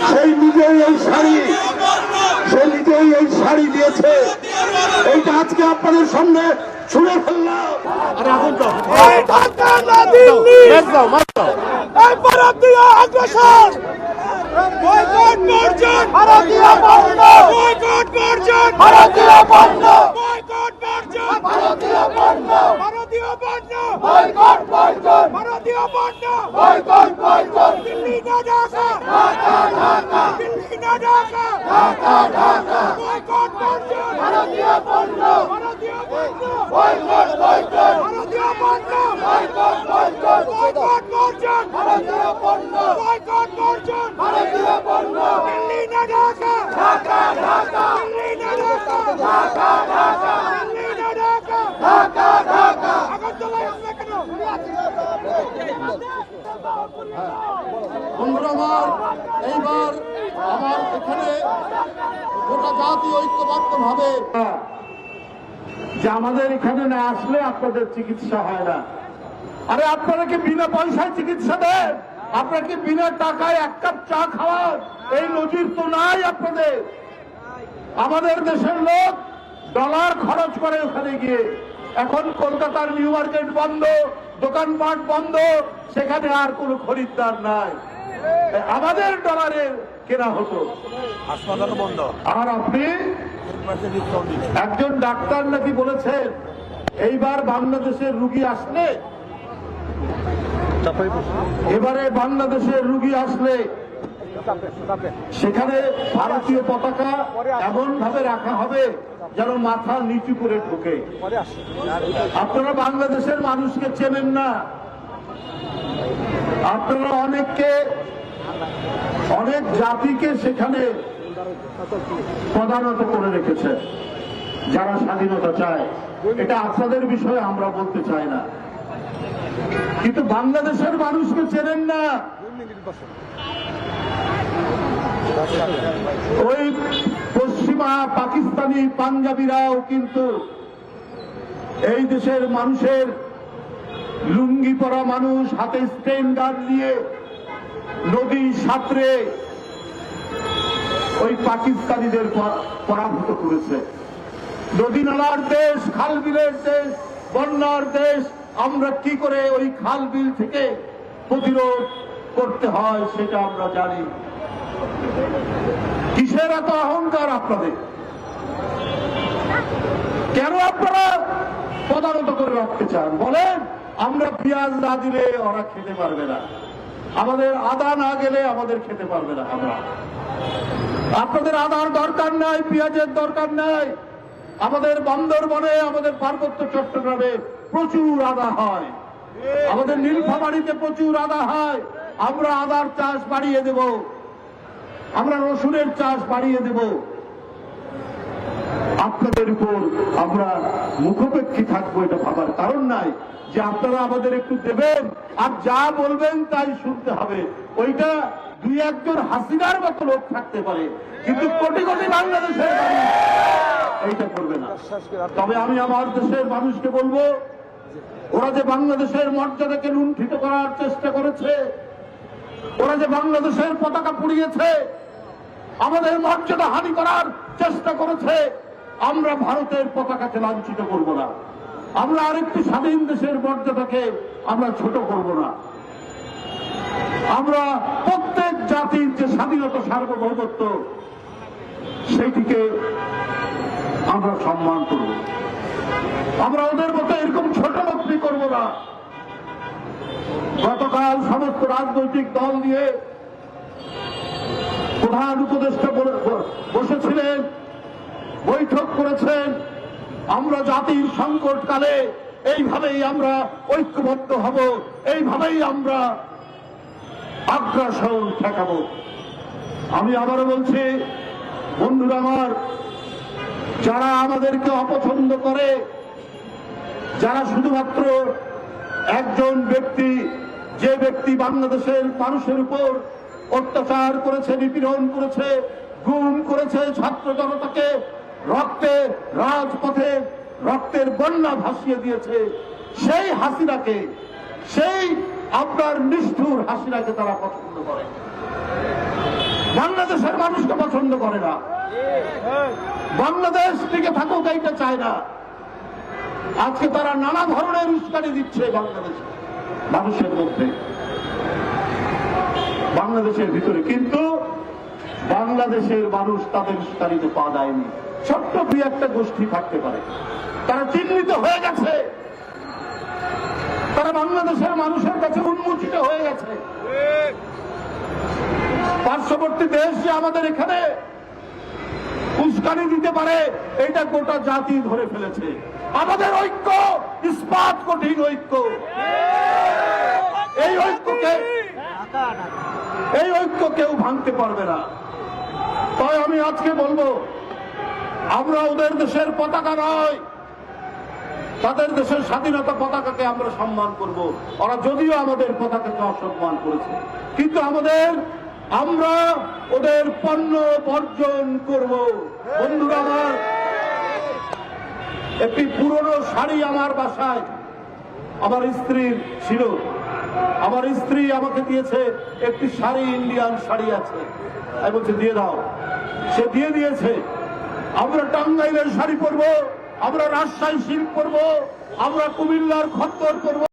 সেই নিজেই এই শাড়ি দিয়েছে। এইটা আজকে আপনাদের সামনে ছুঁড়ে ফেললাম। বন্ধুরা আমার, এইবার আমার এখানে গোটা জাতি ঐক্যবদ্ধ ভাবে যে আমাদের এখানে না আসলে আপনাদের চিকিৎসা হয় না। আরে আপনারা কি বিনা পয়সায় চিকিৎসা দেন? আপনারা কি বিনা টাকায় এক কাপ চা খাওয়ান? এই নজির তো নাই আপনাদের। আমাদের দেশের লোক ডলার খরচ করে ওখানে গিয়ে। এখন কলকাতার নিউ মার্কেট বন্ধ, দোকানপাট বন্ধ, সেখানে আর কোনো খরিদ্দার নাই। আমাদের ডলারের কেনা হতো, হাসপাতাল বন্ধ। আর আপনি একজন ডাক্তার নাকি বলেছেন এইবার বাংলাদেশের রুগী আসলে, এবারে বাংলাদেশের রুগী আসলে সেখানে ভারতীয় পতাকা এমন ভাবে রাখা হবে যেন মাথা নিচু করে ঢোকে। আপনারা বাংলাদেশের মানুষকে চেনেন না। আপনারা অনেক জাতিকে সেখানে পদানত করে রেখেছে যারা স্বাধীনতা চায়। এটা আপনাদের বিষয়ে আমরা বলতে চাই না, কিন্তু বাংলাদেশের মানুষকে চেনেন না। ওই পশ্চিমা পাকিস্তানি পাঞ্জাবিরাও কিন্তু এই দেশের মানুষের লুঙ্গি পরা মানুষ হাতে স্টেন গান নিয়ে নদী সাঁতরে ওই পাকিস্তানিদের পরাভূত করেছে। নদী নালার দেশ, খাল বিলের দেশ, বন্যার দেশ, আমরা কি করে ওই খাল বিল থেকে প্রতিরোধ করতে হয় সেটা আমরা জানি। কিসের এত অহংকার আপনাদের? কেন আপনারা পদানত করে রাখতে চান? বলেন, আমরা পেঁয়াজ না দিলে ওরা খেতে পারবে না, আমাদের আদা না গেলে আমাদের খেতে পারবে না। আমরা আপনাদের আদার দরকার নাই, পেঁয়াজের দরকার নাই। আমাদের বান্দরবনে, আমাদের পার্বত্য চট্টগ্রামে প্রচুর আদা হয়, আমাদের নীলফামারীতে প্রচুর আদা হয়। আমরা আদার চাষ বাড়িয়ে দেব, আমরা রসুনের চাষ বাড়িয়ে দেব। আপনাদের উপর আমরা মুখোপেক্ষী থাকবো এটা ভাবার কারণ নাই। যে আপনারা আমাদের একটু দেবেন আর যা বলবেন তাই শুনতে হবে, ওইটা দুই একজন হাসিনার মতো লোক থাকতে পারে, কিন্তু কোটি কোটি বাংলাদেশের মানুষ এইটা করবে না। তবে আমি আমার দেশের মানুষকে বলবো, ওরা যে বাংলাদেশের মর্যাদাকে লুণ্ঠিত করার চেষ্টা করেছে, ওরা যে বাংলাদেশের পতাকা পুড়িয়েছে, আমাদের মর্যাদা হানি করার চেষ্টা করেছে, আমরা ভারতের পতাকাকে লাঞ্ছিত করব না। আমরা আরেকটি স্বাধীন দেশের মর্যাদাকে আমরা ছোট করব না। আমরা প্রত্যেক জাতির যে স্বাধীনতা, সার্বভৌমত্ব, সেইটিকে আমরা সম্মান করব। আমরা ওদের মতো এরকম ছোট লোকটি করব না। গতকাল সমস্ত রাজনৈতিক দল নিয়ে প্রধান উপদেষ্টা বসেছিলেন, বৈঠক করেছেন। আমরা জাতির সংকটকালে এইভাবেই আমরা ঐক্যবদ্ধ হব, এইভাবেই আমরা আগ্রাসন ঠেকাবো। আমি আবারও বলছি, বন্ধুরা আমার, যারা আমাদেরকে অপছন্দ করে, যারা শুধুমাত্র একজন ব্যক্তি, যে ব্যক্তি বাংলাদেশের মানুষের উপর অত্যাচার করেছে, নিপীড়ন করেছে, গুম করেছে, ছাত্র জনতাকে রক্তে রাজপথে রক্তের বন্যা ভাসিয়ে দিয়েছে, সেই হাসিনাকে, সেই আপনার নিষ্ঠুর হাসিনাকে তারা পছন্দ করে। বাংলাদেশের মানুষকে পছন্দ করে না, বাংলাদেশ থেকে থাকুক এইটা চায় না। আজকে তারা নানা ধরনের উস্কানি দিচ্ছে বাংলাদেশে মানুষের মধ্যে, বাংলাদেশের ভিতরে, কিন্তু বাংলাদেশের মানুষ তাদের উস্কানিতে পা দেয়নি। ছোট্ট দুই একটা গোষ্ঠী থাকতে পারে, তারা চিহ্নিত হয়ে গেছে, তারা বাংলাদেশের মানুষের কাছে উন্মোচিত হয়ে গেছে। পার্শ্ববর্তী দেশ যে আমাদের এখানে উস্কানি দিতে পারে এটা গোটা জাতি ধরে ফেলেছে। আমাদের ঐক্য ইস্পাত কঠিন ঐক্য, এই ঐক্য কেউ ভাঙতে পারবে না। তাই আমি আজকে বলবো, আমরা ওদের দেশের পতাকা নয়, তাদের দেশের স্বাধীনতা পতাকাকে আমরা সম্মান করব। ওরা যদিও আমাদের পতাকাকে অসম্মান করেছে, কিন্তু আমরা ওদের পণ্য বর্জন করব। বন্ধুরা আমার, একটি পুরনো শাড়ি আমার বাসায় আমার স্ত্রীর ছিল, আমার স্ত্রী আমাকে দিয়েছে একটি শাড়ি, ইন্ডিয়ান শাড়ি আছে, আমি বলছি দিয়ে দাও, সে দিয়ে দিয়েছে। আমরা টাঙ্গাইলের শাড়ি পরবো, আমরা রাজশাহী সিল্ক পরবো, আমরা কুমিল্লার খদ্দর পরবো।